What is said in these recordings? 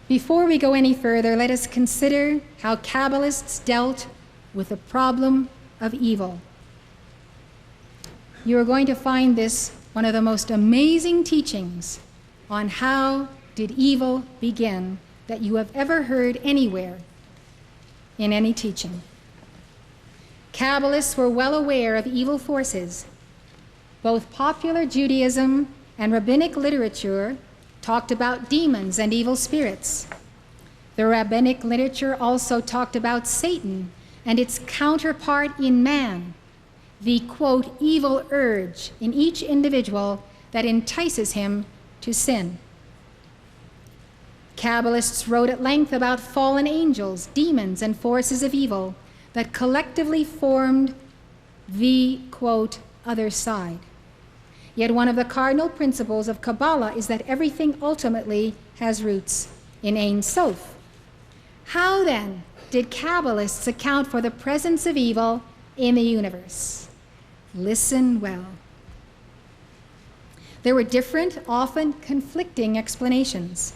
Before we go any further, let us consider how Kabbalists dealt with the problem of evil. You are going to find this one of the most amazing teachings on how did evil begin that you have ever heard anywhere in any teaching. Kabbalists were well aware of evil forces. Both popular Judaism and rabbinic literature talked about demons and evil spirits. The rabbinic literature also talked about Satan and its counterpart in man, the, quote, evil urge in each individual that entices him to sin. Kabbalists wrote at length about fallen angels, demons, and forces of evil that collectively formed the, quote, other side. Yet one of the cardinal principles of Kabbalah is that everything ultimately has roots in Ein Sof. How then did Kabbalists account for the presence of evil in the universe? Listen well. There were different, often conflicting explanations.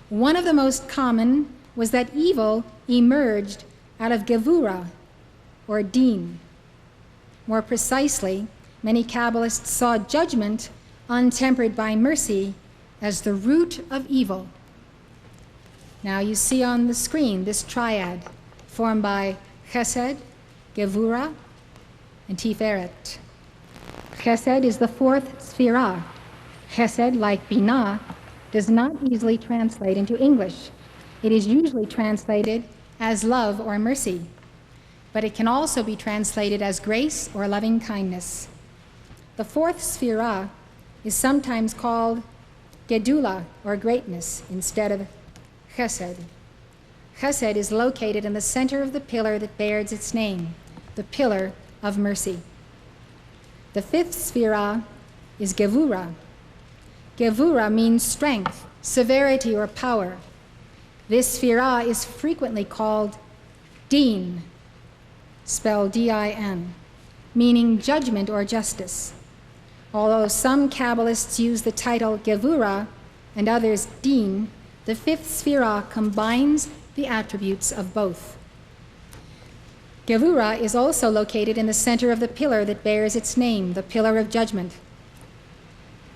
One of the most common was that evil emerged out of Gevura, or Deen. More precisely, many Kabbalists saw judgment untempered by mercy as the root of evil. Now you see on the screen this triad formed by Chesed, Gevura, and Tiferet. Chesed is the fourth Sphera. Chesed, like Binah, does not easily translate into English. It is usually translated as love or mercy, but it can also be translated as grace or loving kindness. The fourth Sphera is sometimes called Gedula, or greatness, instead of Chesed. Chesed is located in the center of the pillar that bears its name, the pillar of mercy. The fifth Sphera is Gevura. Gevura means strength, severity, or power. This Sphera is frequently called Din, spelled D-I-N, meaning judgment or justice. Although some Kabbalists use the title Gevura and others Din, the fifth Sphera combines the attributes of both. Gevura is also located in the center of the pillar that bears its name, the pillar of judgment.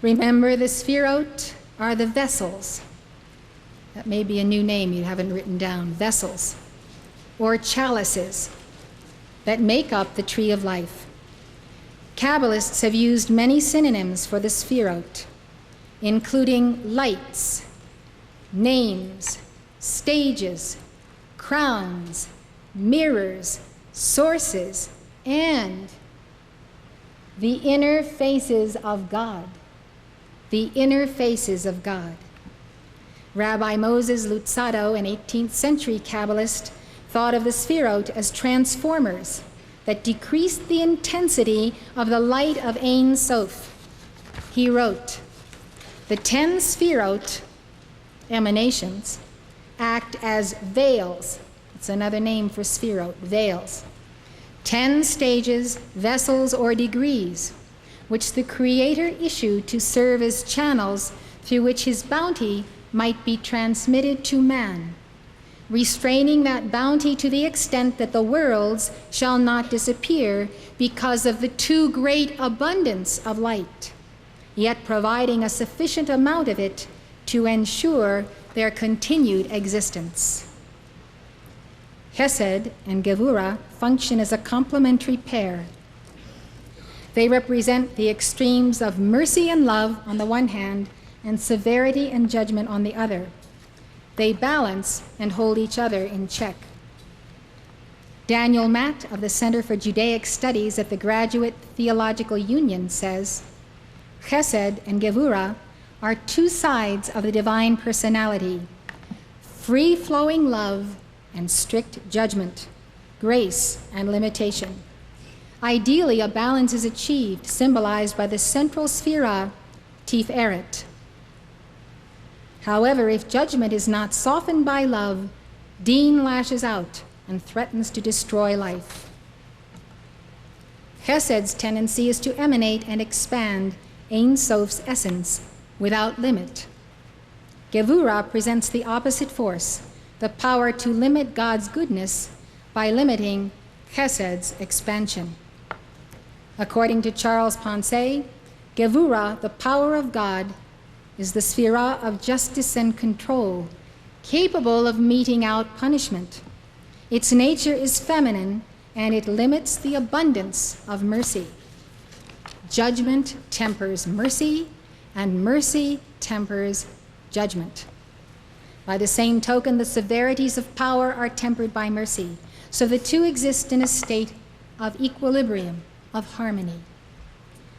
Remember, the Sphirot are the vessels. That may be a new name you haven't written down, vessels, or chalices that make up the tree of life. Kabbalists have used many synonyms for the Sphirot, including lights, names, stages, crowns, mirrors, sources, and the inner faces of God. The inner faces of God. Rabbi Moses Luzzatto, an 18th century Kabbalist, thought of the Sphirot as transformers that decreased the intensity of the light of Ein Sof. He wrote, "The 10 Sphirot, emanations, act as veils." It's another name for Sphirot, veils. 10 stages, vessels, or degrees, which the Creator issued to serve as channels through which his bounty might be transmitted to man, restraining that bounty to the extent that the worlds shall not disappear because of the too great abundance of light, yet providing a sufficient amount of it to ensure their continued existence. Chesed and Gevura function as a complementary pair. They represent the extremes of mercy and love on the one hand and severity and judgment on the other. They balance and hold each other in check. Daniel Matt of the Center for Judaic Studies at the Graduate Theological Union says, Chesed and Gevura are two sides of the divine personality, free-flowing love and strict judgment, grace and limitation. Ideally, a balance is achieved, symbolized by the central Sphera, Tiferet. However, if judgment is not softened by love, Deen lashes out and threatens to destroy life. Chesed's tendency is to emanate and expand Ein Sof's essence without limit. Gevura presents the opposite force, the power to limit God's goodness by limiting Chesed's expansion. According to Charles Ponce, Gevura, the power of God, is the Sphera of justice and control, capable of meting out punishment. Its nature is feminine, and it limits the abundance of mercy. Judgment tempers mercy, and mercy tempers judgment. By the same token, the severities of power are tempered by mercy, so the two exist in a state of equilibrium, of harmony.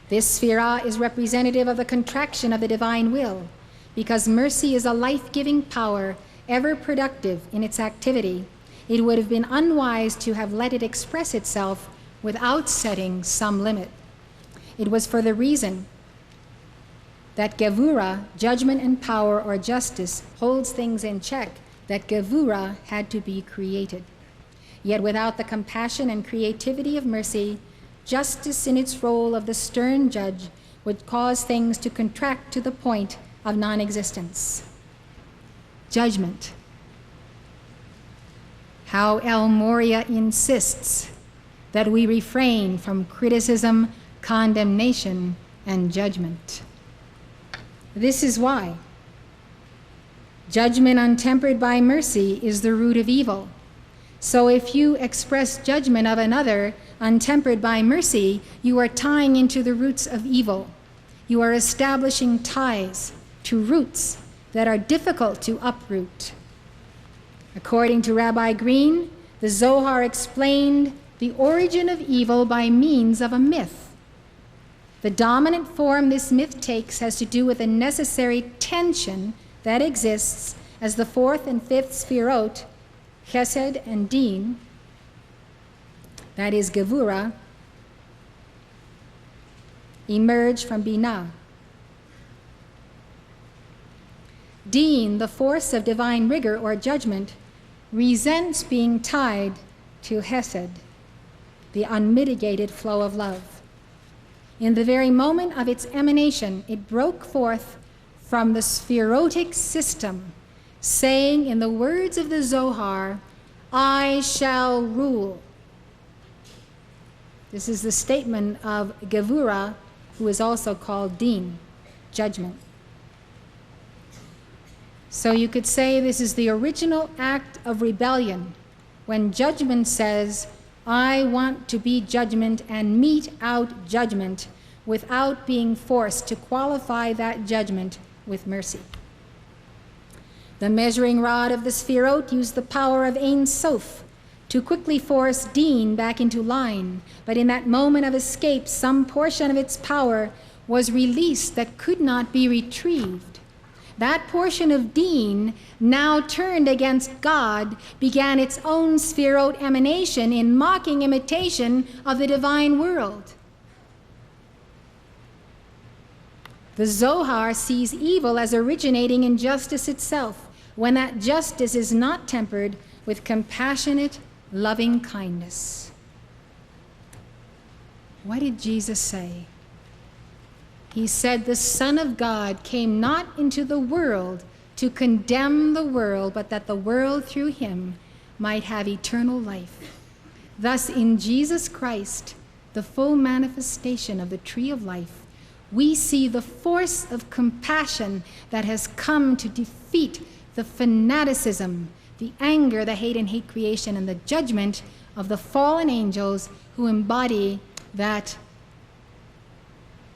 This Sphera is representative of the contraction of the divine will, because mercy is a life-giving power, ever productive in its activity. It would have been unwise to have let it express itself without setting some limit. It was for the reason that Gevura, judgment and power or justice, holds things in check, that Gevura had to be created. Yet without the compassion and creativity of mercy, justice in its role of the stern judge would cause things to contract to the point of non-existence. Judgment. How El Morya insists that we refrain from criticism, condemnation, and judgment. This is why judgment untempered by mercy is the root of evil. So if you express judgment of another untempered by mercy, you are tying into the roots of evil. You are establishing ties to roots that are difficult to uproot. According to Rabbi Green, the Zohar explained the origin of evil by means of a myth. The dominant form this myth takes has to do with the necessary tension that exists as the fourth and fifth Sphirot, Chesed and Din, that is Gevura, emerge from Binah. Din, the force of divine rigor or judgment, resents being tied to Chesed, the unmitigated flow of love. In the very moment of its emanation, it broke forth from the spherotic system, saying in the words of the Zohar, "I shall rule." This is the statement of Gevura, who is also called Din, judgment. So you could say this is the original act of rebellion, when judgment says, "I want to be judgment and mete out judgment," without being forced to qualify that judgment with mercy. The measuring rod of the Sphirot used the power of Ein Sof to quickly force Din back into line, but in that moment of escape, some portion of its power was released that could not be retrieved. That portion of Din, now turned against God, began its own Sphirot emanation in mocking imitation of the divine world. The Zohar sees evil as originating in justice itself, when that justice is not tempered with compassionate, loving kindness. What did Jesus say? He said, "The Son of God came not into the world to condemn the world, but that the world through him might have eternal life." Thus, in Jesus Christ, the full manifestation of the tree of life, we see the force of compassion that has come to defeat the fanaticism, the anger, the hate and hate creation, and the judgment of the fallen angels who embody that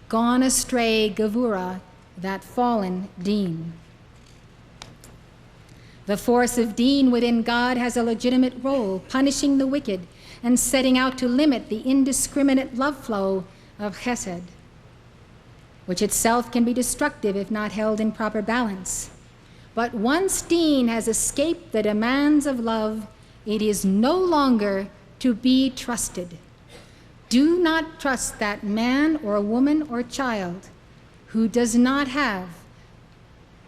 gone astray Gevura, that fallen Din. The force of Din within God has a legitimate role, punishing the wicked and setting out to limit the indiscriminate love flow of Chesed, which itself can be destructive if not held in proper balance. But once Din has escaped the demands of love, it is no longer to be trusted. Do not trust that man or woman or child who does not have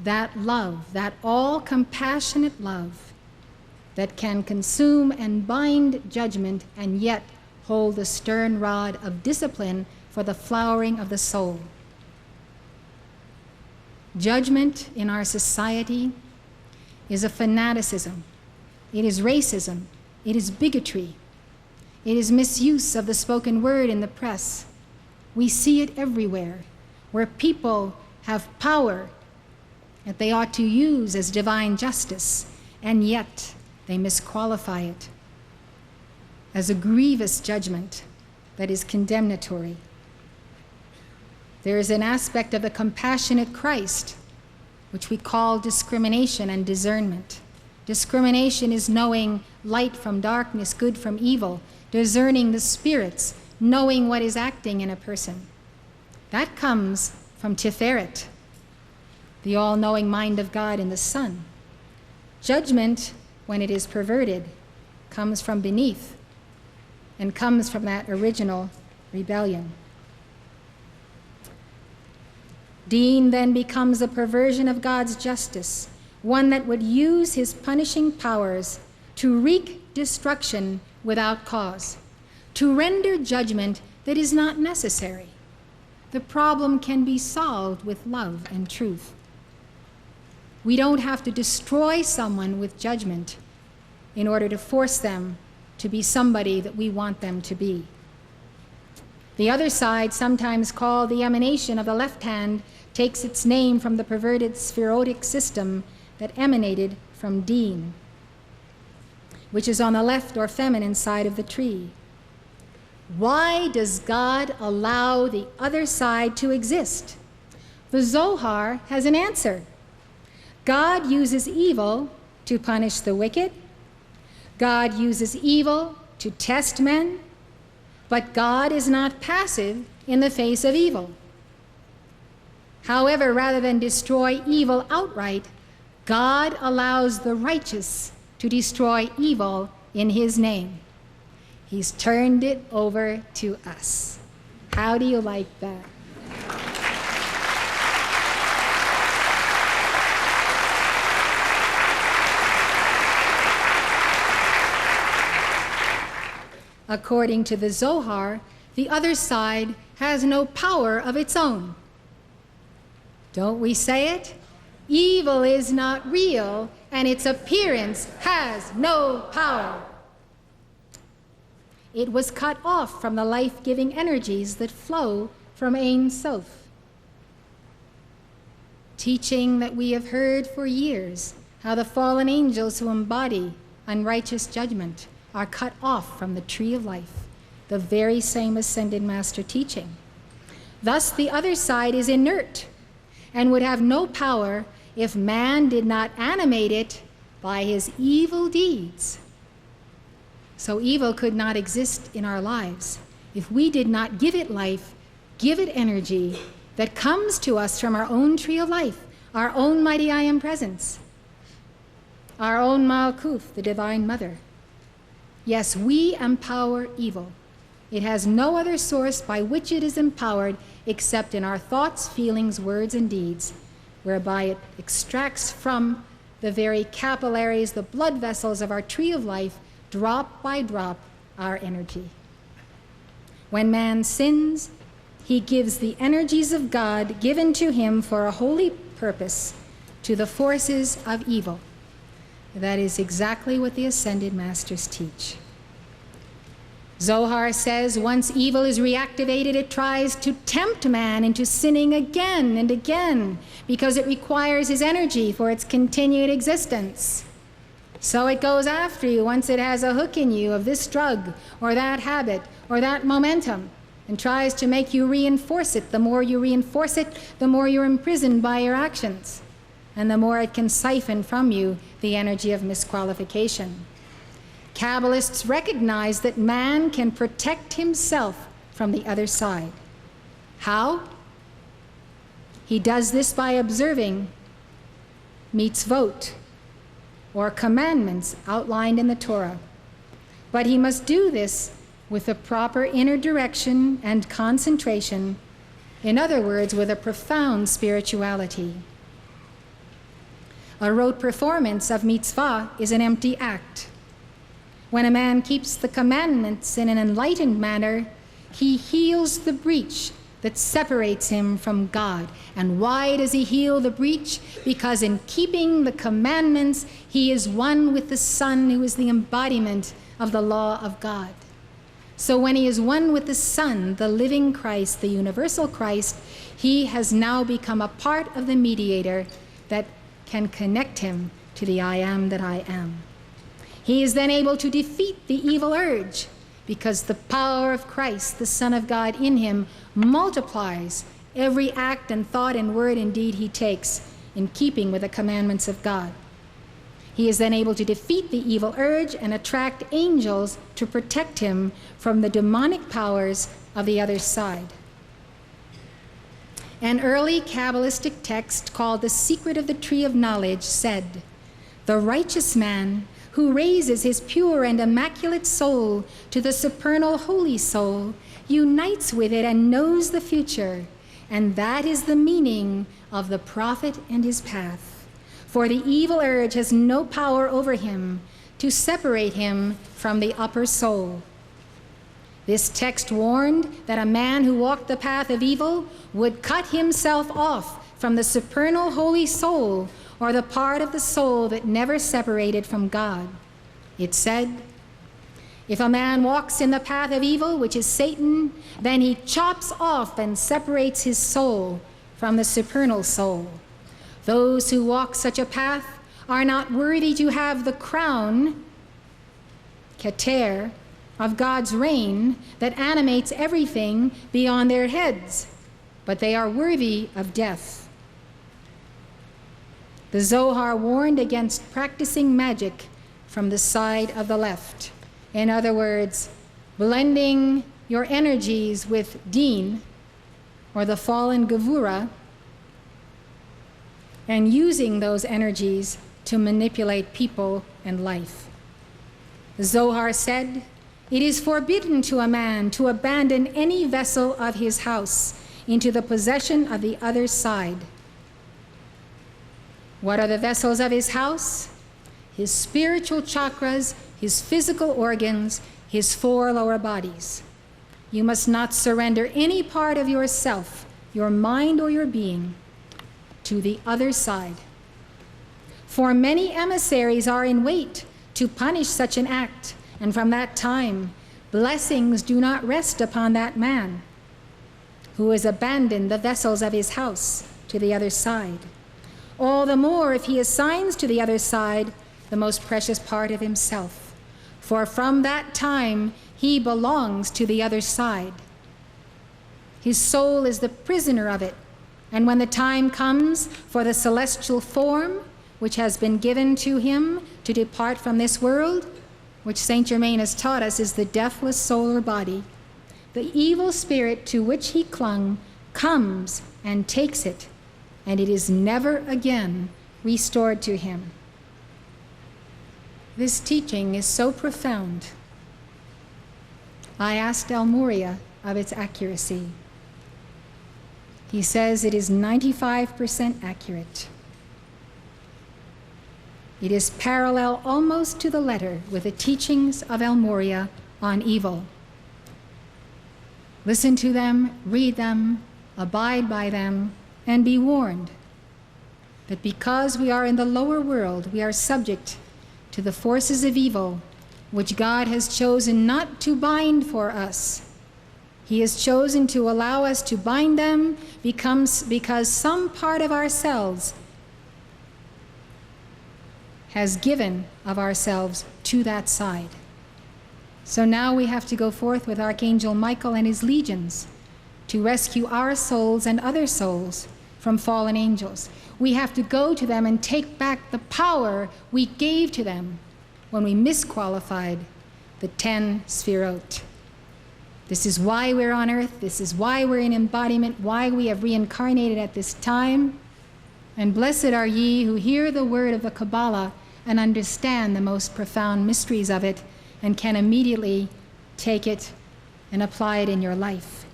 that love, that all-compassionate love that can consume and bind judgment and yet hold the stern rod of discipline for the flowering of the soul. Judgment in our society is a fanaticism. It is racism. It is bigotry. It is misuse of the spoken word in the press. We see it everywhere, where people have power that they ought to use as divine justice, and yet they misqualify it as a grievous judgment that is condemnatory. There is an aspect of the compassionate Christ, which we call discrimination and discernment. Discrimination is knowing light from darkness, good from evil, discerning the spirits, knowing what is acting in a person. That comes from Tiferet, the all-knowing mind of God in the Son. Judgment, when it is perverted, comes from beneath and comes from that original rebellion. Deen then becomes a perversion of God's justice, one that would use his punishing powers to wreak destruction without cause, to render judgment that is not necessary. The problem can be solved with love and truth. We don't have to destroy someone with judgment in order to force them to be somebody that we want them to be. The other side, sometimes called the emanation of the left hand, takes its name from the perverted spherotic system that emanated from Deen, which is on the left or feminine side of the tree. Why does God allow the other side to exist? The Zohar has an answer. God uses evil to punish the wicked. God uses evil to test men, but God is not passive in the face of evil. However, rather than destroy evil outright, God allows the righteous to destroy evil in his name. He's turned it over to us. How do you like that? According to the Zohar, the other side has no power of its own. Don't we say it? Evil is not real, and its appearance has no power. It was cut off from the life-giving energies that flow from Ein Sof. Teaching that we have heard for years, how the fallen angels who embody unrighteous judgment are cut off from the tree of life, the very same ascended master teaching. Thus, the other side is inert and would have no power if man did not animate it by his evil deeds. So evil could not exist in our lives if we did not give it life, give it energy that comes to us from our own tree of life, our own mighty I Am presence, our own Malkuth, the Divine Mother. Yes, we empower evil. It has no other source by which it is empowered except in our thoughts, feelings, words, and deeds, whereby it extracts from the very capillaries, the blood vessels of our tree of life, drop by drop, our energy. When man sins, he gives the energies of God given to him for a holy purpose to the forces of evil. That is exactly what the Ascended Masters teach. Zohar says once evil is reactivated, it tries to tempt man into sinning again and again because it requires his energy for its continued existence. So it goes after you once it has a hook in you of this drug or that habit or that momentum and tries to make you reinforce it. The more you reinforce it, the more you're imprisoned by your actions, and the more it can siphon from you the energy of misqualification. Kabbalists recognize that man can protect himself from the other side. How? He does this by observing mitzvot, or commandments outlined in the Torah. But he must do this with a proper inner direction and concentration, in other words, with a profound spirituality. A rote performance of mitzvah is an empty act. When a man keeps the commandments in an enlightened manner, he heals the breach that separates him from God. And why does he heal the breach? Because in keeping the commandments, he is one with the Son, who is the embodiment of the law of God. So when he is one with the Son, the living Christ, the universal Christ, he has now become a part of the mediator that can connect him to the I am that I am. He is then able to defeat the evil urge, because the power of Christ, the Son of God in him, multiplies every act and thought and word and deed he takes in keeping with the commandments of God. He is then able to defeat the evil urge and attract angels to protect him from the demonic powers of the other side. An early Kabbalistic text called The Secret of the Tree of Knowledge said, "The righteous man who raises his pure and immaculate soul to the supernal holy soul unites with it and knows the future, and that is the meaning of the prophet and his path. For the evil urge has no power over him to separate him from the upper soul." This text warned that a man who walked the path of evil would cut himself off from the supernal holy soul, or the part of the soul that never separated from God. It said, "If a man walks in the path of evil, which is Satan, then he chops off and separates his soul from the supernal soul. Those who walk such a path are not worthy to have the crown, keter, of God's reign that animates everything beyond their heads, but they are worthy of death." The Zohar warned against practicing magic from the side of the left. In other words, blending your energies with Din, or the fallen Gevura, and using those energies to manipulate people and life. The Zohar said, "It is forbidden to a man to abandon any vessel of his house into the possession of the other side." What are the vessels of his house? His spiritual chakras, his physical organs, his 4 lower bodies. You must not surrender any part of yourself, your mind or your being, to the other side. For many emissaries are in wait to punish such an act, and from that time, blessings do not rest upon that man who has abandoned the vessels of his house to the other side. All the more if he assigns to the other side the most precious part of himself, for from that time he belongs to the other side. His soul is the prisoner of it, and when the time comes for the celestial form, which has been given to him to depart from this world, which Saint Germain has taught us is the deathless solar body, the evil spirit to which he clung comes and takes it, and it is never again restored to him. This teaching is so profound. I asked El Morya of its accuracy. He says it is 95% accurate. It is parallel almost to the letter with the teachings of El Morya on evil. Listen to them, read them, abide by them, and be warned that because we are in the lower world, we are subject to the forces of evil, which God has chosen not to bind for us. He has chosen to allow us to bind them because some part of ourselves has given of ourselves to that side. So now we have to go forth with Archangel Michael and his legions to rescue our souls and other souls from fallen angels. We have to go to them and take back the power we gave to them when we misqualified the 10 Sphirot. This is why we're on earth. This is why we're in embodiment, why we have reincarnated at this time. And blessed are ye who hear the word of the Kabbalah and understand the most profound mysteries of it and can immediately take it and apply it in your life.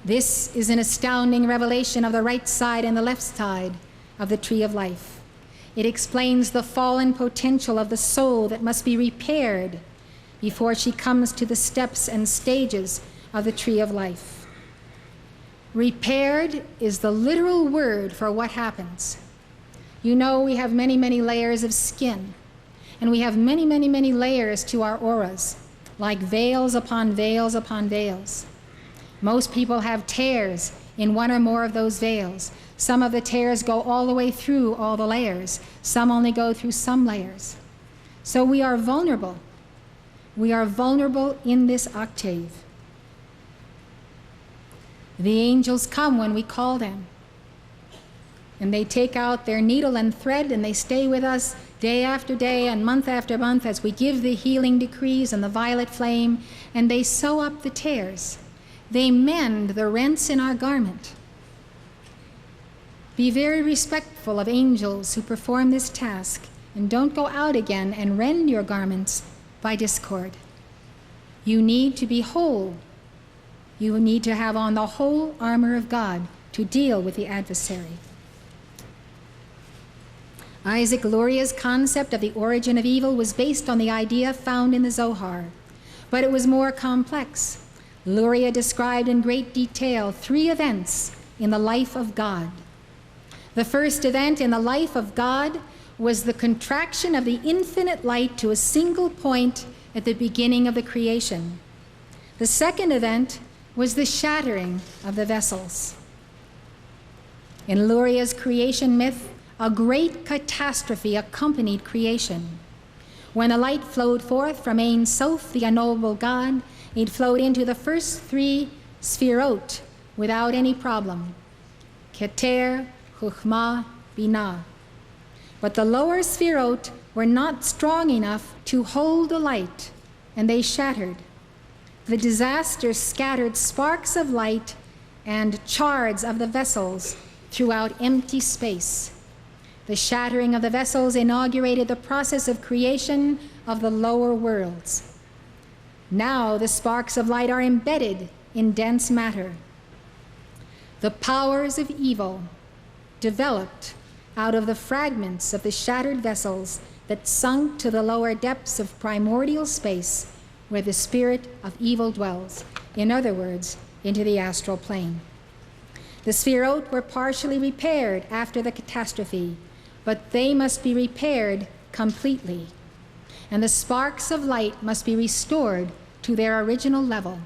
This is an astounding revelation of the right side and the left side of the tree of life. It explains the fallen potential of the soul that must be repaired before she comes to the steps and stages of the tree of life. Repaired is the literal word for what happens. You know, we have many, many layers of skin, and we have many, many, many layers to our auras, like veils upon veils upon veils. Most people have tears in one or more of those veils. Some of the tears go all the way through all the layers. Some only go through some layers. So we are vulnerable. We are vulnerable in this octave. The angels come when we call them. And they take out their needle and thread, and they stay with us day after day and month after month as we give the healing decrees and the violet flame, and they sew up the tears. They mend the rents in our garment. Be very respectful of angels who perform this task, and don't go out again and rend your garments by discord. You need to be whole. You need to have on the whole armor of God to deal with the adversary. Isaac Luria's concept of the origin of evil was based on the idea found in the Zohar, but it was more complex. Luria described in great detail 3 events in the life of God. The first event in the life of God was the contraction of the infinite light to a single point at the beginning of the creation. The second event was the shattering of the vessels. In Luria's creation myth, a great catastrophe accompanied creation. When the light flowed forth from Ein Sof, the unknowable God, it flowed into the first 3 Sphirot without any problem: Keter, Chokhmah, Binah. But the lower Sphirot were not strong enough to hold the light, and they shattered. The disaster scattered sparks of light and shards of the vessels throughout empty space. The shattering of the vessels inaugurated the process of creation of the lower worlds. Now the sparks of light are embedded in dense matter. The powers of evil developed out of the fragments of the shattered vessels that sunk to the lower depths of primordial space where the spirit of evil dwells, in other words, into the astral plane. The Sphirot were partially repaired after the catastrophe, but they must be repaired completely, and the sparks of light must be restored to their original level.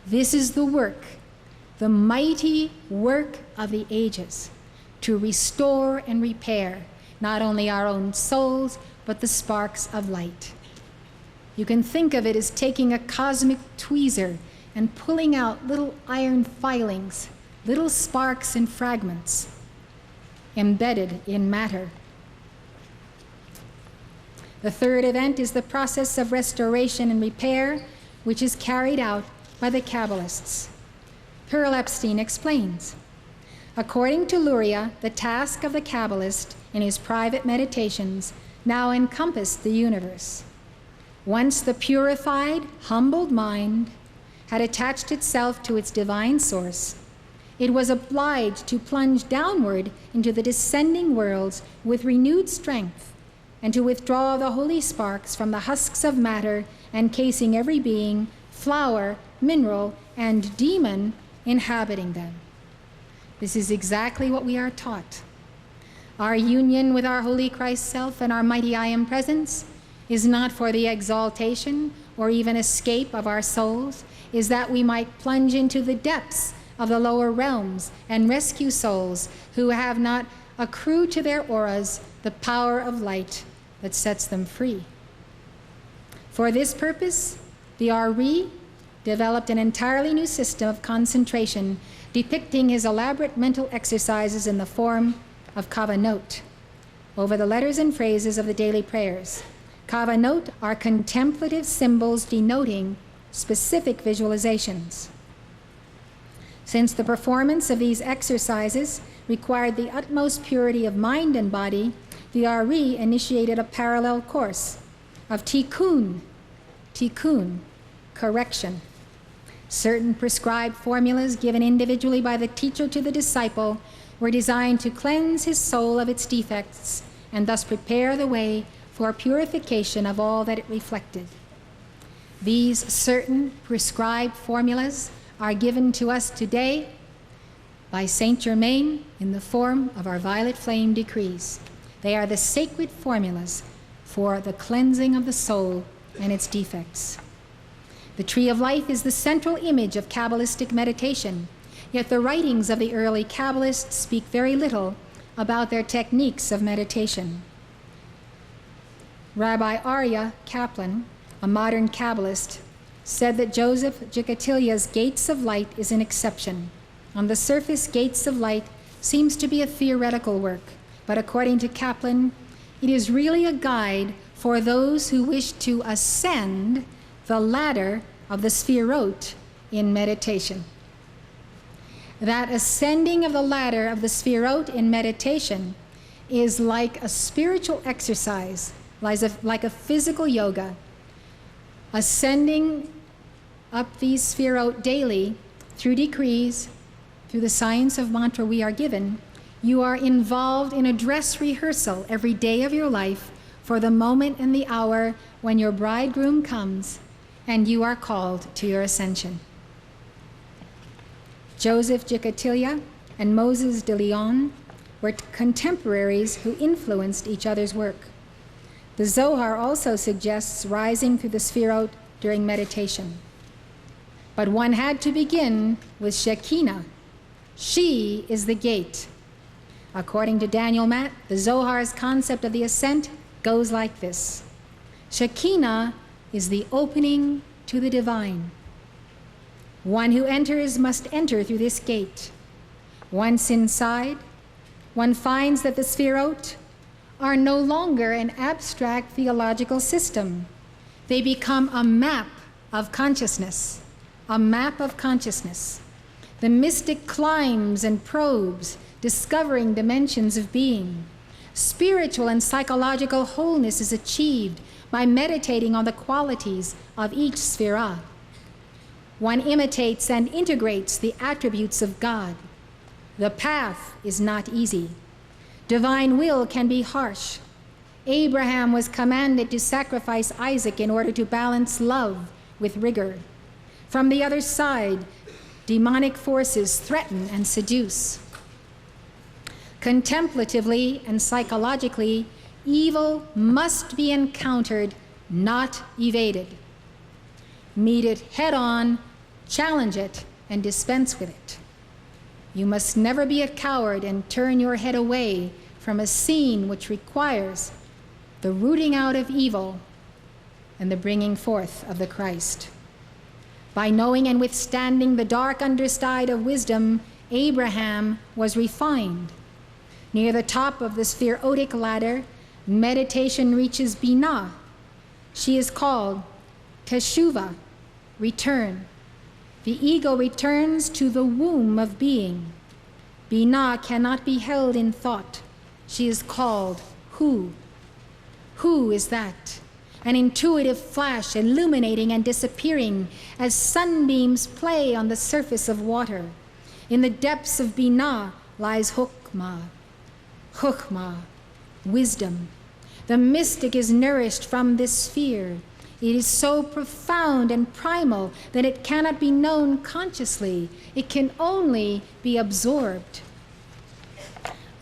This is the work, the mighty work of the ages, to restore and repair not only our own souls, but the sparks of light. You can think of it as taking a cosmic tweezer and pulling out little iron filings, little sparks and fragments embedded in matter. The third event is the process of restoration and repair, which is carried out by the Kabbalists. Pearl Epstein explains, according to Luria, the task of the Kabbalist in his private meditations now encompassed the universe. Once the purified, humbled mind had attached itself to its divine source, it was obliged to plunge downward into the descending worlds with renewed strength and to withdraw the holy sparks from the husks of matter encasing every being, flower, mineral, and demon inhabiting them. This is exactly what we are taught. Our union with our holy Christ self and our mighty I Am presence is not for the exaltation or even escape of our souls, is that we might plunge into the depths of the lower realms and rescue souls who have not accrued to their auras the power of light that sets them free. For this purpose, the Ari developed an entirely new system of concentration depicting his elaborate mental exercises in the form of kavanot over the letters and phrases of the daily prayers. Kavanot are contemplative symbols denoting specific visualizations. Since the performance of these exercises required the utmost purity of mind and body, the Ari initiated a parallel course of tikkun, correction. Certain prescribed formulas given individually by the teacher to the disciple were designed to cleanse his soul of its defects and thus prepare the way for purification of all that it reflected. These certain prescribed formulas are given to us today by Saint Germain in the form of our violet flame decrees. They are the sacred formulas for the cleansing of the soul and its defects. The tree of life is the central image of Kabbalistic meditation, yet the writings of the early Kabbalists speak very little about their techniques of meditation. Rabbi Aryeh Kaplan, a modern Kabbalist, said that Joseph Jikatilya's Gates of Light is an exception. On the surface, Gates of Light seems to be a theoretical work, but according to Kaplan, it is really a guide for those who wish to ascend the ladder of the Sphirot in meditation. That ascending of the ladder of the Sphirot in meditation is like a spiritual exercise, like a physical yoga. Ascending up these Sphirot daily through decrees, through the science of mantra we are given, you are involved in a dress rehearsal every day of your life for the moment and the hour when your bridegroom comes and you are called to your ascension. Joseph Jikatilya and Moses de Leon were contemporaries who influenced each other's work. The Zohar also suggests rising through the Sphirot during meditation. But one had to begin with Shekinah. She is the gate. According to Daniel Matt, the Zohar's concept of the ascent goes like this. Shekinah is the opening to the divine. One who enters must enter through this gate. Once inside, one finds that the Sphirot are no longer an abstract theological system. They become a map of consciousness, a map of consciousness. The mystic climbs and probes, discovering dimensions of being. Spiritual and psychological wholeness is achieved by meditating on the qualities of each Sphera. One imitates and integrates the attributes of God. The path is not easy. Divine will can be harsh. Abraham was commanded to sacrifice Isaac in order to balance love with rigor. From the other side, demonic forces threaten and seduce. Contemplatively and psychologically, evil must be encountered, not evaded. Meet it head on, challenge it, and dispense with it. You must never be a coward and turn your head away from a scene which requires the rooting out of evil and the bringing forth of the Christ. By knowing and withstanding the dark underside of wisdom, Abraham was refined. Near the top of the Spherotic ladder, meditation reaches Binah. She is called Teshuvah, return. The ego returns to the womb of being. Binah cannot be held in thought. She is called Hu. Who is that? An intuitive flash illuminating and disappearing as sunbeams play on the surface of water. In the depths of Binah lies Hokmah. Chokhmah, wisdom. The mystic is nourished from this sphere. It is so profound and primal that it cannot be known consciously. It can only be absorbed.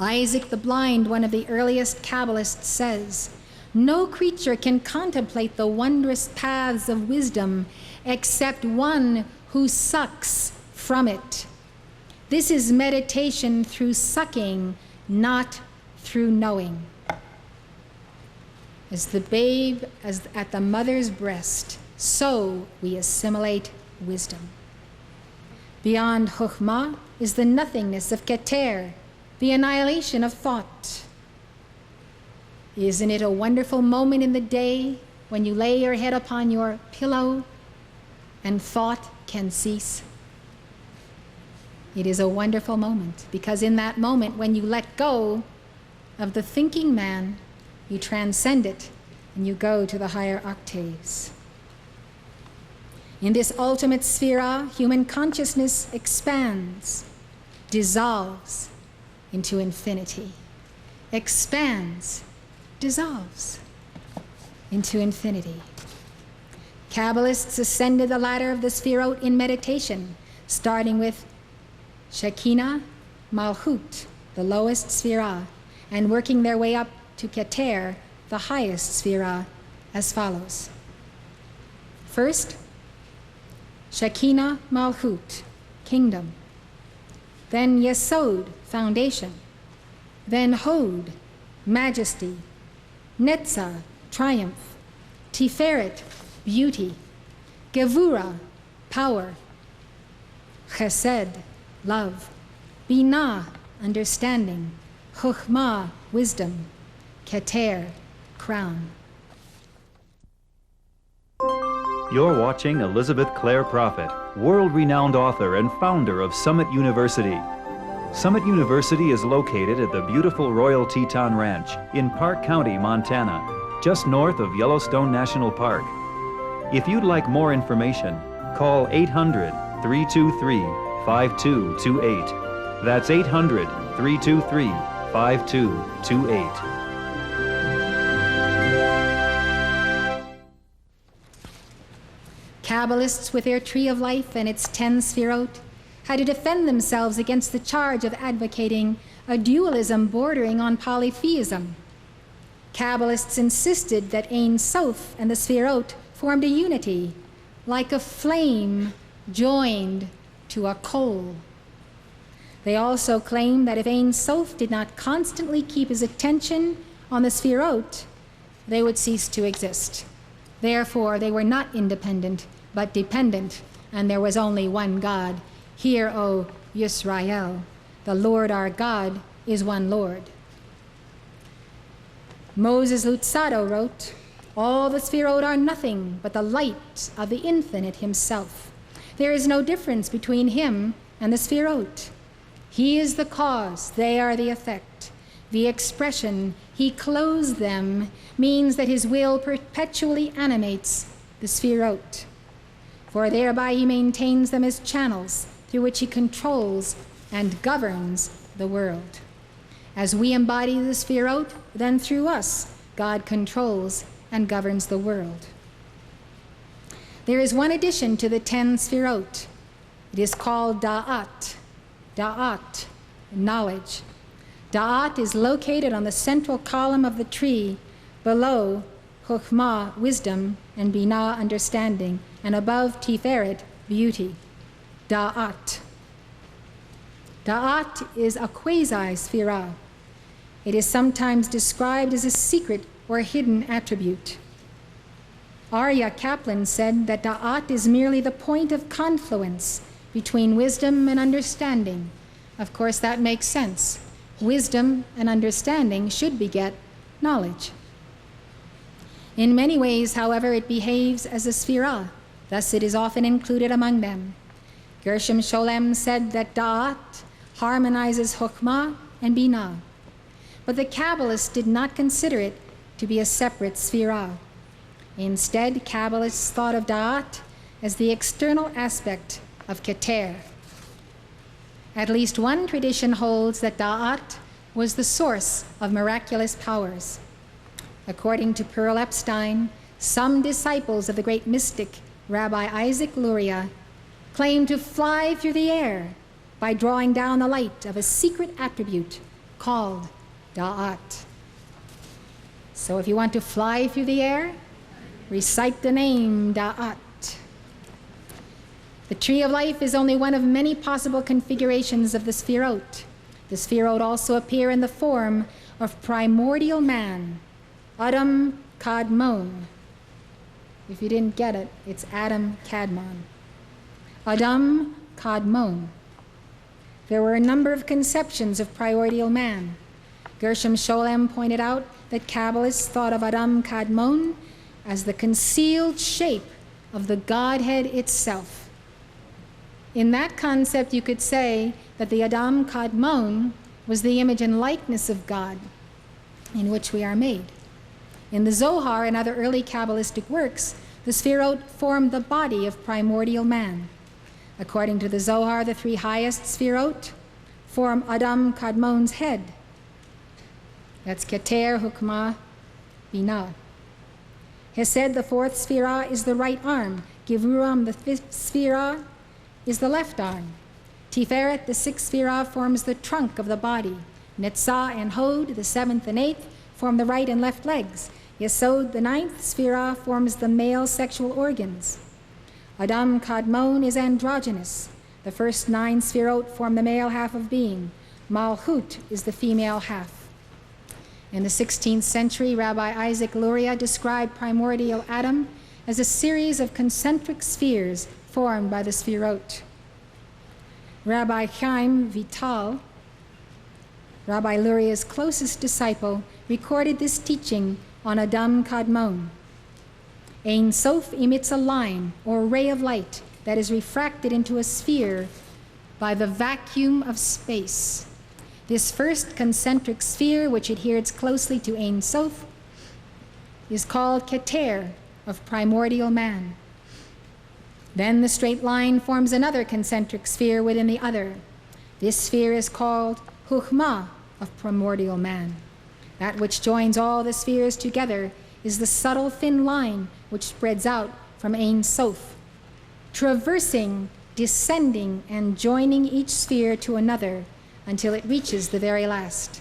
Isaac the Blind, one of the earliest Kabbalists, says, "No creature can contemplate the wondrous paths of wisdom except one who sucks from it." This is meditation through sucking, not through knowing. As the babe as at the mother's breast, so we assimilate wisdom. Beyond Chokhmah is the nothingness of Keter, the annihilation of thought. Isn't it a wonderful moment in the day when you lay your head upon your pillow and thought can cease? It is a wonderful moment because in that moment when you let go of the thinking man, you transcend it and you go to the higher octaves. In this ultimate Sphera, human consciousness expands, dissolves into infinity. Expands, dissolves into infinity. Kabbalists ascended the ladder of the Sphirot in meditation, starting with Shekinah, Malchut, the lowest Sphera, and working their way up to Keter, the highest Sphera, as follows. First, Shekinah, Malchut, kingdom. Then Yesod, foundation. Then Hod, majesty. Netzah, triumph. Tiferet, beauty. Gevura, power. Chesed, love. Binah, understanding. Chokhmah, wisdom. Keter, crown. You're watching Elizabeth Clare Prophet, world-renowned author and founder of Summit University. Summit University is located at the beautiful Royal Teton Ranch in Park County, Montana, just north of Yellowstone National Park. If you'd like more information, call 800-323-5228. That's 800-323-5228. Kabbalists, with their tree of life and its 10 Sphirot, had to defend themselves against the charge of advocating a dualism bordering on polytheism. Kabbalists insisted that Ein Sof and the Sphirot formed a unity, like a flame joined to a coal. They also claimed that if Ein Sof did not constantly keep his attention on the Sphirot, they would cease to exist. Therefore, they were not independent, but dependent, and there was only one God. Hear, O Yisrael, the Lord our God is one Lord. Moses Luzzatto wrote, all the Sphirot are nothing but the light of the infinite himself. There is no difference between him and the Sphirot. He is the cause, they are the effect. The expression, he clothes them, means that his will perpetually animates the Sphirot, for thereby he maintains them as channels through which he controls and governs the world. As we embody the Sphirot, then through us, God controls and governs the world. There is one addition to the 10 Sphirot. It is called Daat. Daat, knowledge. Daat is located on the central column of the tree, below Chokhmah, wisdom, and Binah, understanding, and above Tiferet, beauty. Daat. Daat is a quasi-Sphera. It is sometimes described as a secret or hidden attribute. Arya Kaplan said that Daat is merely the point of confluence between wisdom and understanding. Of course, that makes sense. Wisdom and understanding should beget knowledge. In many ways, however, it behaves as a Sphera, thus it is often included among them. Gershom Scholem said that Daat harmonizes Chokhmah and Binah, but the Kabbalists did not consider it to be a separate Sphera. Instead, Kabbalists thought of Daat as the external aspect of Keter. At least one tradition holds that Daat was the source of miraculous powers. According to Pearl Epstein, some disciples of the great mystic Rabbi Isaac Luria claimed to fly through the air by drawing down the light of a secret attribute called Daat. So if you want to fly through the air, recite the name Daat. The tree of life is only one of many possible configurations of the Sphirot. The Sphirot also appear in the form of primordial man, Adam Kadmon. If you didn't get it, it's Adam Kadmon. Adam Kadmon. There were a number of conceptions of primordial man. Gershom Scholem pointed out that Kabbalists thought of Adam Kadmon as the concealed shape of the Godhead itself. In that concept, you could say that the Adam Kadmon was the image and likeness of God in which we are made. In the Zohar and other early Kabbalistic works, the Sphirot formed the body of primordial man. According to the Zohar, the three highest Sphirot form Adam Kadmon's head. That's Keter, Chokhmah, Binah. Chesed, the fourth Sphera, is the right arm. Gevura, the fifth Sphera, is the left arm. Tiferet, the sixth Sphera, forms the trunk of the body. Netzah and Hod, the seventh and eighth, form the right and left legs. Yesod, the ninth Sphera, forms the male sexual organs. Adam Kadmon is androgynous. The first 9 Sphirot form the male half of being. Malchut is the female half. In the 16th century, Rabbi Isaac Luria described primordial Adam as a series of concentric spheres formed by the Sphirot. Rabbi Chaim Vital, Rabbi Luria's closest disciple, recorded this teaching on Adam Kadmon. Ein Sof emits a line or ray of light that is refracted into a sphere by the vacuum of space. This first concentric sphere, which adheres closely to Ein Sof, is called Keter, of primordial man. Then the straight line forms another concentric sphere within the other. This sphere is called Huchma, of primordial man. That which joins all the spheres together is the subtle thin line which spreads out from Ein Sof, traversing, descending, and joining each sphere to another until it reaches the very last.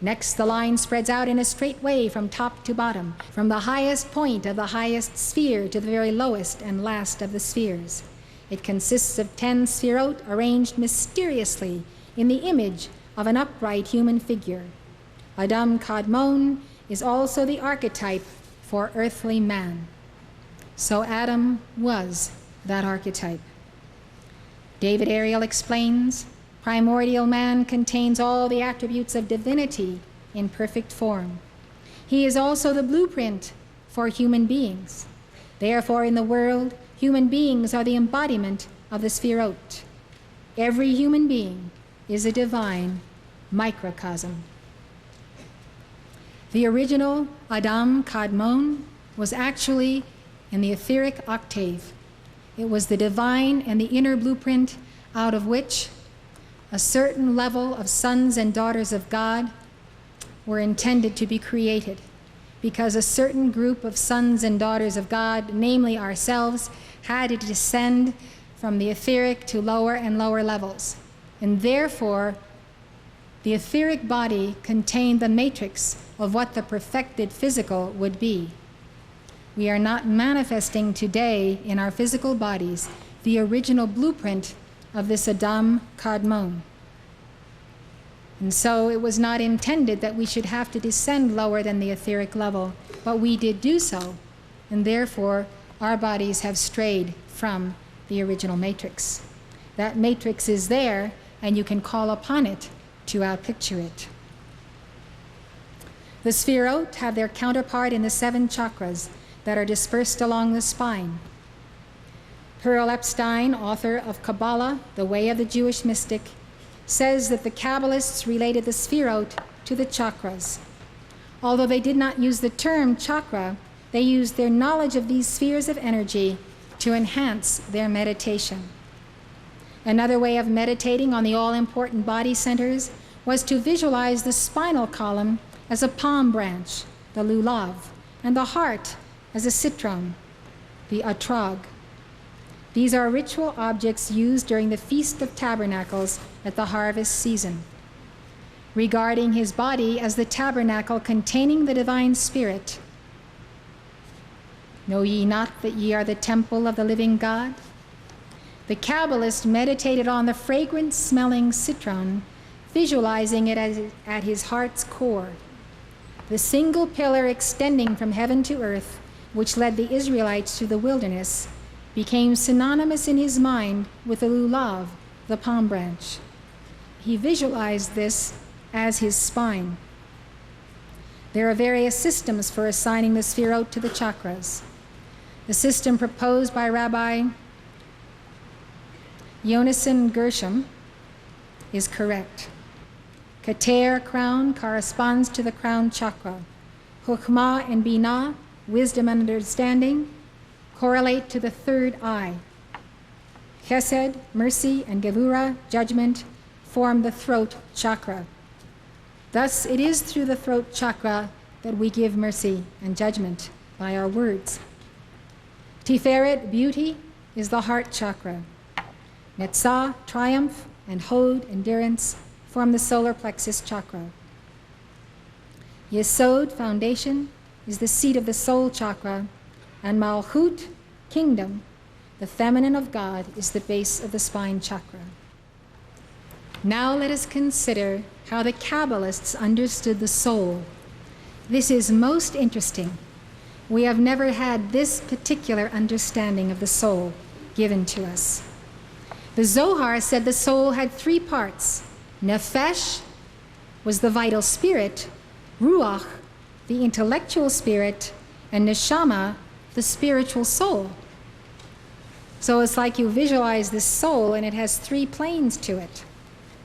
Next, the line spreads out in a straight way from top to bottom, from the highest point of the highest sphere to the very lowest and last of the spheres. It consists of 10 Sphirot arranged mysteriously in the image of an upright human figure. Adam Kadmon is also the archetype for earthly man. So Adam was that archetype. David Ariel explains, primordial man contains all the attributes of divinity in perfect form. He is also the blueprint for human beings. Therefore, in the world, human beings are the embodiment of the Sphirot. Every human being is a divine microcosm. The original Adam Kadmon was actually in the etheric octave. It was the divine and the inner blueprint out of which a certain level of sons and daughters of God were intended to be created, because a certain group of sons and daughters of God, namely ourselves, had to descend from the etheric to lower and lower levels. And therefore, the etheric body contained the matrix of what the perfected physical would be. We are not manifesting today in our physical bodies the original blueprint of this Adam Kadmon. And so it was not intended that we should have to descend lower than the etheric level, but we did do so, and therefore our bodies have strayed from the original matrix. That matrix is there, and you can call upon it to outpicture it. The Sphirot have their counterpart in the 7 chakras that are dispersed along the spine. Pearl Epstein, author of Kabbalah, The Way of the Jewish Mystic, says that the Kabbalists related the Sphirot to the chakras. Although they did not use the term chakra, they used their knowledge of these spheres of energy to enhance their meditation. Another way of meditating on the all-important body centers was to visualize the spinal column as a palm branch, the lulav, and the heart as a citron, the atrag. These are ritual objects used during the Feast of Tabernacles at the harvest season. Regarding his body as the tabernacle containing the divine spirit, know ye not that ye are the temple of the living God? The Kabbalist meditated on the fragrant-smelling citron, visualizing it at his heart's core. The single pillar extending from heaven to earth, which led the Israelites to the wilderness, became synonymous in his mind with the lulav, the palm branch. He visualized this as his spine. There are various systems for assigning the Sphirot to the chakras. The system proposed by Rabbi Yonason Gershom is correct. Keter, crown, corresponds to the crown chakra. Chokhmah and Binah, wisdom and understanding, correlate to the third eye. Chesed, mercy, and Gevura, judgment, form the throat chakra. Thus, it is through the throat chakra that we give mercy and judgment by our words. Tiferet, beauty, is the heart chakra. Netzah, triumph, and Hod, endurance, form the solar plexus chakra. Yesod, foundation, is the seat of the soul chakra, and Malchut, kingdom, the feminine of God, is the base of the spine chakra. Now let us consider how the Kabbalists understood the soul. This is most interesting. We have never had this particular understanding of the soul given to us. The Zohar said the soul had three parts. Nefesh was the vital spirit, Ruach, the intellectual spirit, and Neshama, the spiritual soul. So it's like you visualize this soul and it has three planes to it.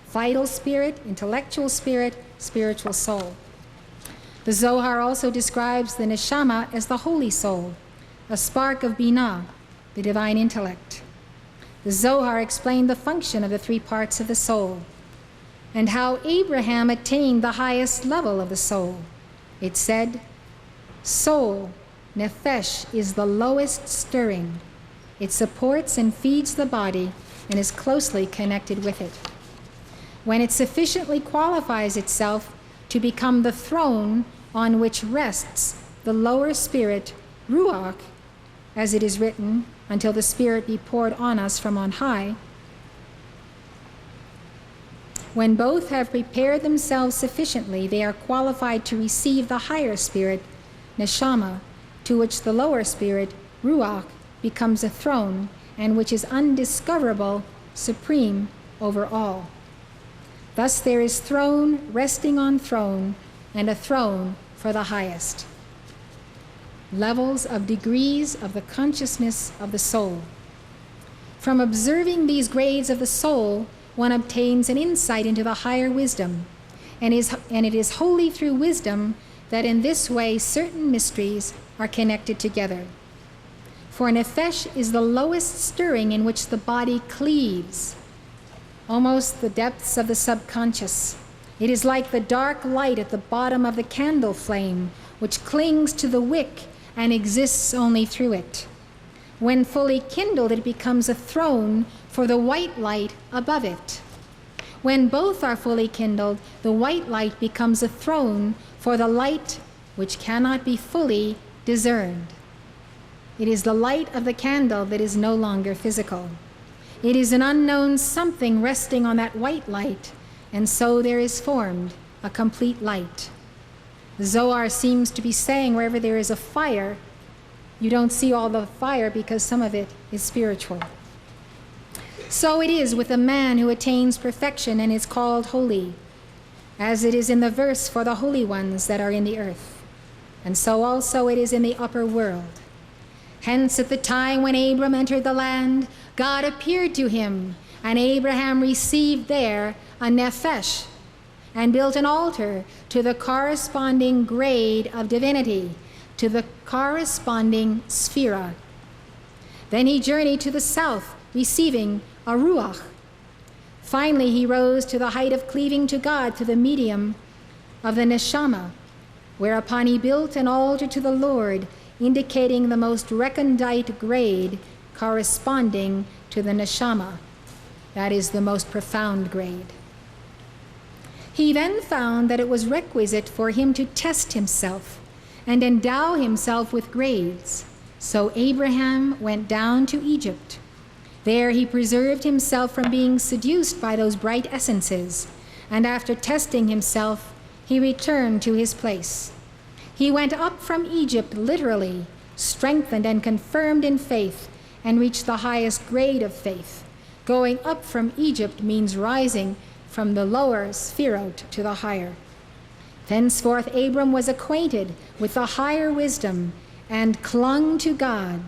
Vital spirit, intellectual spirit, spiritual soul. The Zohar also describes the Neshama as the holy soul, a spark of Binah, the divine intellect. The Zohar explained the function of the three parts of the soul and how Abraham attained the highest level of the soul. It said, soul, nefesh, is the lowest stirring. It supports and feeds the body and is closely connected with it. When it sufficiently qualifies itself to become the throne on which rests the lower spirit, Ruach, as it is written, until the Spirit be poured on us from on high. When both have prepared themselves sufficiently, they are qualified to receive the higher spirit, Neshama, to which the lower spirit, Ruach, becomes a throne, and which is undiscoverable, supreme over all. Thus there is throne resting on throne, and a throne for the highest. Levels of degrees of the consciousness of the soul. From observing these grades of the soul, one obtains an insight into the higher wisdom, and it is wholly through wisdom that in this way certain mysteries are connected together. For nefesh is the lowest stirring in which the body cleaves, almost the depths of the subconscious. It is like the dark light at the bottom of the candle flame, which clings to the wick and exists only through it. When fully kindled, it becomes a throne for the white light above it. When both are fully kindled, the white light becomes a throne for the light which cannot be fully discerned. It is the light of the candle that is no longer physical. It is an unknown something resting on that white light, and so there is formed a complete light. The Zohar seems to be saying wherever there is a fire, you don't see all the fire because some of it is spiritual. So it is with a man who attains perfection and is called holy, as it is in the verse for the holy ones that are in the earth. And so also it is in the upper world. Hence at the time when Abram entered the land, God appeared to him, and Abraham received there a nefesh, and built an altar to the corresponding grade of divinity, to the corresponding Sphera. Then he journeyed to the south, receiving a ruach. Finally, he rose to the height of cleaving to God through the medium of the neshama, whereupon he built an altar to the Lord, indicating the most recondite grade corresponding to the neshama, that is the most profound grade. He then found that it was requisite for him to test himself and endow himself with grades. So Abraham went down to Egypt. There he preserved himself from being seduced by those bright essences, and after testing himself, he returned to his place. He went up from Egypt literally, strengthened and confirmed in faith, and reached the highest grade of faith. Going up from Egypt means rising from the lower Sphero to the higher. Thenceforth Abram was acquainted with the higher wisdom and clung to God,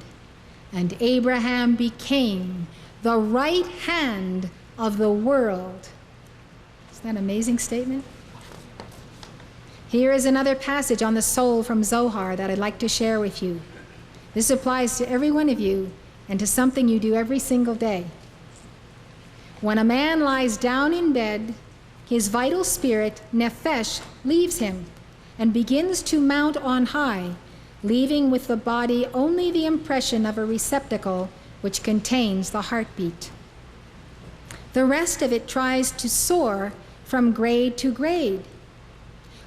and Abraham became the right hand of the world. Isn't that an amazing statement? Here is another passage on the soul from Zohar that I'd like to share with you. This applies to every one of you and to something you do every single day. When a man lies down in bed, his vital spirit, nefesh, leaves him and begins to mount on high, leaving with the body only the impression of a receptacle which contains the heartbeat. The rest of it tries to soar from grade to grade.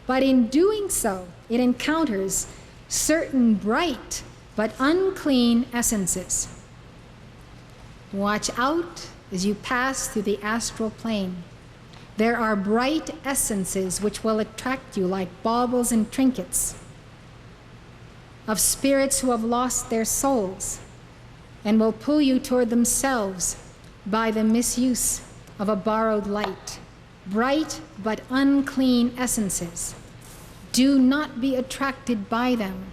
But in doing so, it encounters certain bright but unclean essences. Watch out as you pass through the astral plane. There are bright essences which will attract you like baubles and trinkets of spirits who have lost their souls and will pull you toward themselves by the misuse of a borrowed light. Bright but unclean essences. Do not be attracted by them.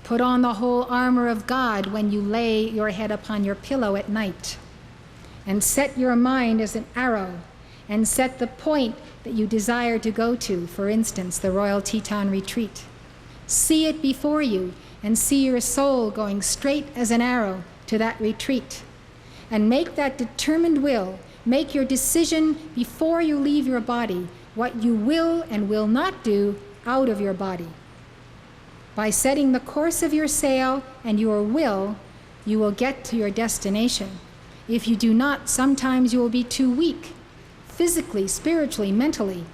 Put on the whole armor of God when you lay your head upon your pillow at night, and set your mind as an arrow, and set the point that you desire to go to, for instance, the Royal Teton Retreat. See it before you, and see your soul going straight as an arrow to that retreat. And make that determined will, make your decision before you leave your body, what you will and will not do out of your body. By setting the course of your sail and your will, you will get to your destination. If you do not, sometimes you will be too weak, physically, spiritually, mentally,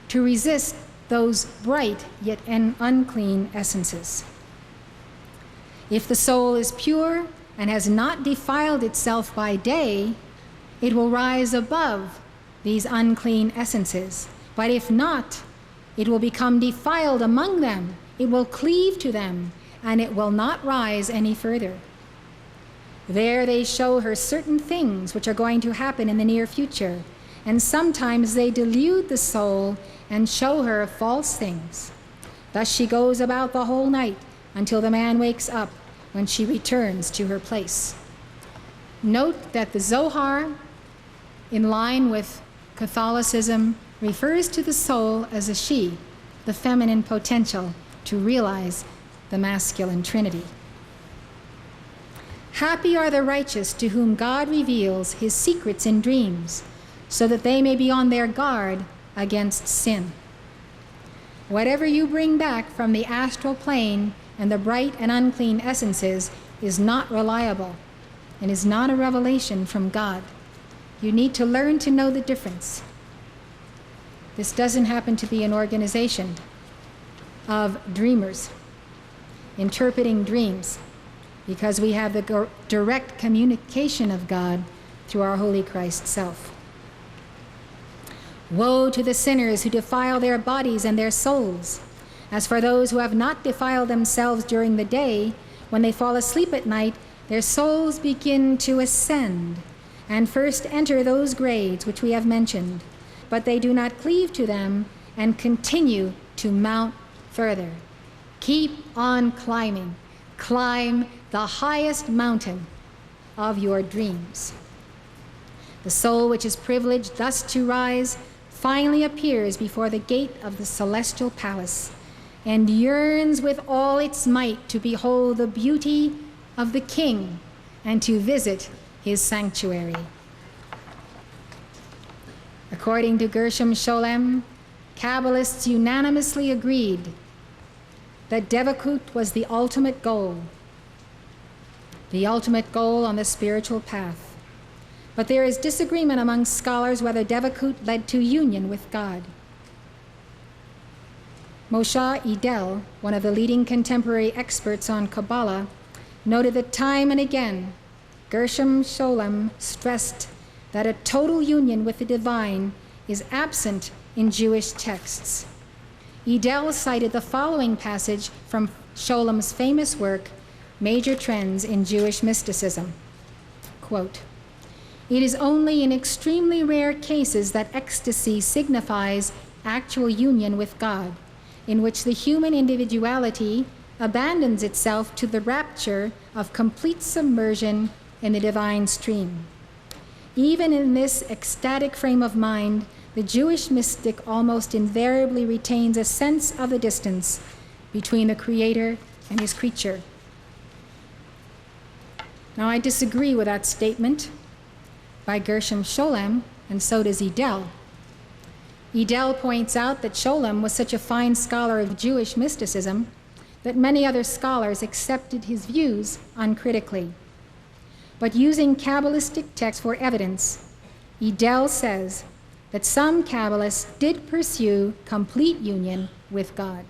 to resist those bright yet unclean essences. If the soul is pure and has not defiled itself by day, it will rise above these unclean essences. But if not, it will become defiled among them. It will cleave to them, and it will not rise any further. There they show her certain things which are going to happen in the near future, and sometimes they delude the soul and show her false things. Thus she goes about the whole night until the man wakes up, when she returns to her place. Note that the Zohar, in line with Catholicism, refers to the soul as a she, the feminine potential to realize the masculine trinity. Happy are the righteous to whom God reveals his secrets in dreams, so that they may be on their guard against sin. Whatever you bring back from the astral plane and the bright and unclean essences is not reliable and is not a revelation from God. You need to learn to know the difference. This doesn't happen to be an organization of dreamers interpreting dreams, because we have the direct communication of God through our Holy Christ self. Woe to the sinners who defile their bodies and their souls. As for those who have not defiled themselves during the day, when they fall asleep at night, their souls begin to ascend and first enter those grades which we have mentioned, but they do not cleave to them and continue to mount further. Keep on climbing. Climb the highest mountain of your dreams. The soul which is privileged thus to rise finally appears before the gate of the celestial palace and yearns with all its might to behold the beauty of the King and to visit his sanctuary. According to Gershom Scholem, Kabbalists unanimously agreed that Devakut was the ultimate goal on the spiritual path. But there is disagreement among scholars whether Devakut led to union with God. Moshe Idel, one of the leading contemporary experts on Kabbalah, noted that time and again, Gershom Scholem stressed that a total union with the divine is absent in Jewish texts. Idel cited the following passage from Scholem's famous work, Major Trends in Jewish Mysticism. Quote, "It is only in extremely rare cases that ecstasy signifies actual union with God, in which the human individuality abandons itself to the rapture of complete submersion in the divine stream. Even in this ecstatic frame of mind, the Jewish mystic almost invariably retains a sense of the distance between the Creator and his creature." Now, I disagree with that statement by Gershom Scholem, and so does Idel. Idel points out that Scholem was such a fine scholar of Jewish mysticism that many other scholars accepted his views uncritically. But using Kabbalistic texts for evidence Edel says that some Kabbalists did pursue complete union with God.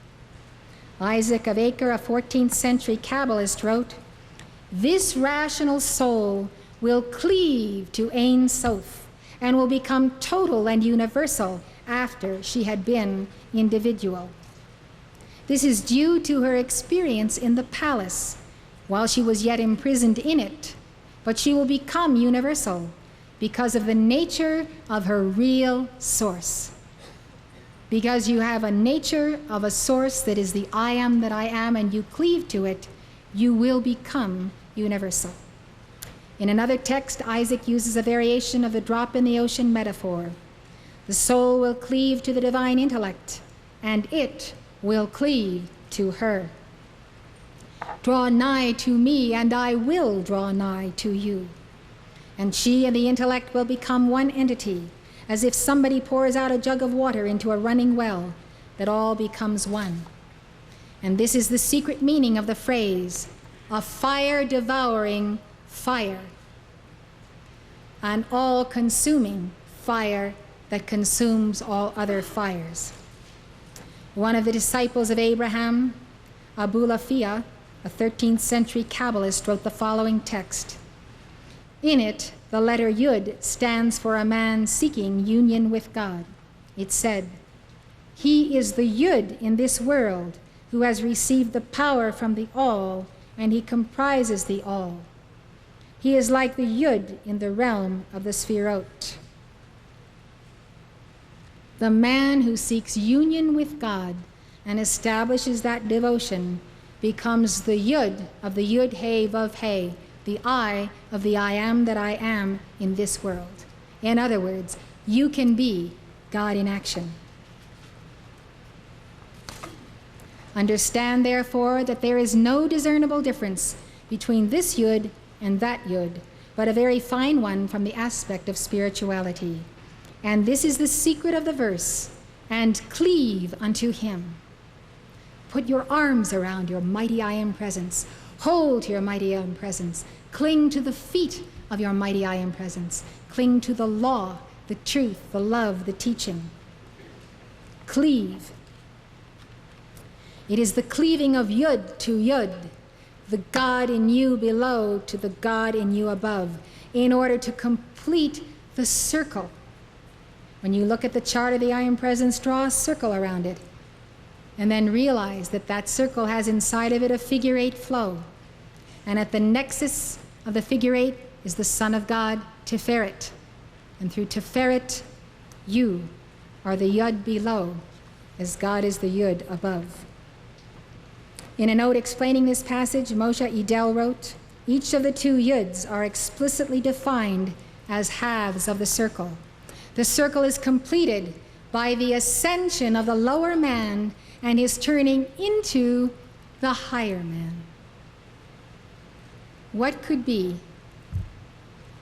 Isaac of Acre, a 14th century Kabbalist, wrote, "This rational soul will cleave to Ein Sof and will become total and universal after she had been individual. This is due to her experience in the palace while she was yet imprisoned in it, but she will become universal because of the nature of her real source." Because you have a nature of a source that is the I am that I am, and you cleave to it, you will become universal. In another text, Isaac uses a variation of the drop in the ocean metaphor. The soul will cleave to the divine intellect, and it will cleave to her. "Draw nigh to me, and I will draw nigh to you." And she and the intellect will become one entity, as if somebody pours out a jug of water into a running well, that all becomes one. And this is the secret meaning of the phrase, "a fire devouring fire," an all-consuming fire that consumes all other fires. One of the disciples of Abraham, Abu Lafia, a 13th century Kabbalist, wrote the following text. In it, the letter Yud stands for a man seeking union with God. It said, "He is the Yud in this world who has received the power from the All, and he comprises the All. He is like the Yud in the realm of the Sphirot." The man who seeks union with God and establishes that devotion becomes the Yud of the Yud He Vav He, the I of the I am that I am in this world. In other words, you can be God in action. Understand, therefore, that there is no discernible difference between this Yud and that Yud, but a very fine one from the aspect of spirituality. And this is the secret of the verse, "and cleave unto him." Put your arms around your mighty I am presence. Hold to your mighty I am presence. Cling to the feet of your mighty I am presence. Cling to the law, the truth, the love, the teaching. Cleave. It is the cleaving of Yud to Yud, the God in you below to the God in you above, in order to complete the circle. When you look at the chart of the I am presence, draw a circle around it, and then realize that that circle has inside of it a figure eight flow. And at the nexus of the figure eight is the Son of God, Tiferet. And through Tiferet, you are the Yud below, as God is the Yud above. In a note explaining this passage, Moshe Edel wrote, "Each of the two Yuds are explicitly defined as halves of the circle. The circle is completed by the ascension of the lower man and his turning into the higher man." What could be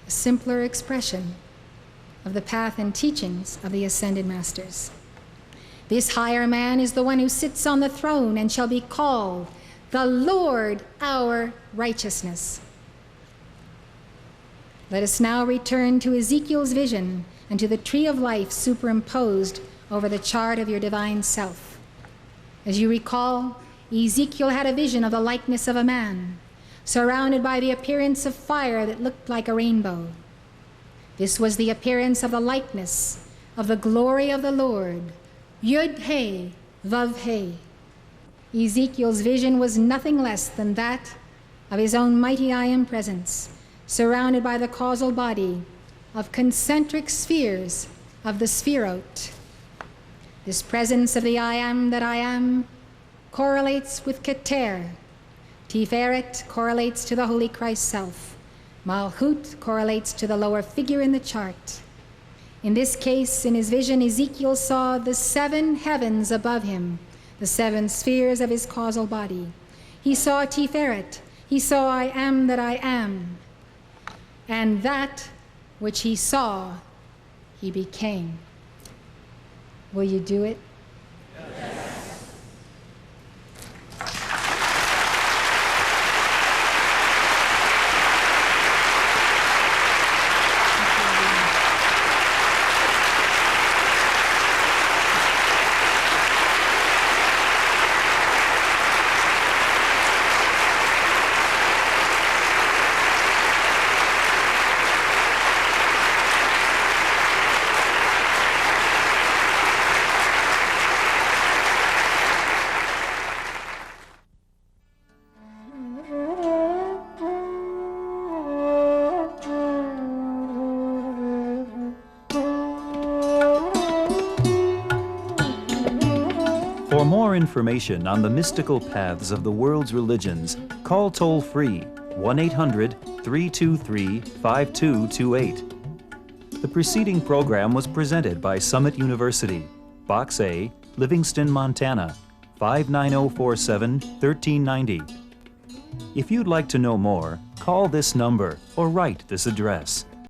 a simpler expression of the path and teachings of the ascended masters? This higher man is the one who sits on the throne and shall be called the Lord our righteousness. Let us now return to Ezekiel's vision and to the tree of life superimposed over the chart of your divine self. As you recall, Ezekiel had a vision of the likeness of a man, surrounded by the appearance of fire that looked like a rainbow. This was the appearance of the likeness of the glory of the Lord, Yud He Vav He. Ezekiel's vision was nothing less than that of his own mighty I am presence, surrounded by the causal body of concentric spheres of the Sphirot. This presence of the I am that I am correlates with Keter. Tiferet correlates to the Holy Christ self. Malchut correlates to the lower figure in the chart. In this case, in his vision, Ezekiel saw the 7 heavens above him, the 7 spheres of his causal body. He saw Tiferet. He saw I am that I am. And that which he saw, he became. Will you do it? For more information on the mystical paths of the world's religions, call toll-free 1-800-323-5228. The preceding program was presented by Summit University, Box A, Livingston, Montana, 59047 1390. If you'd like to know more, call this number or write this address.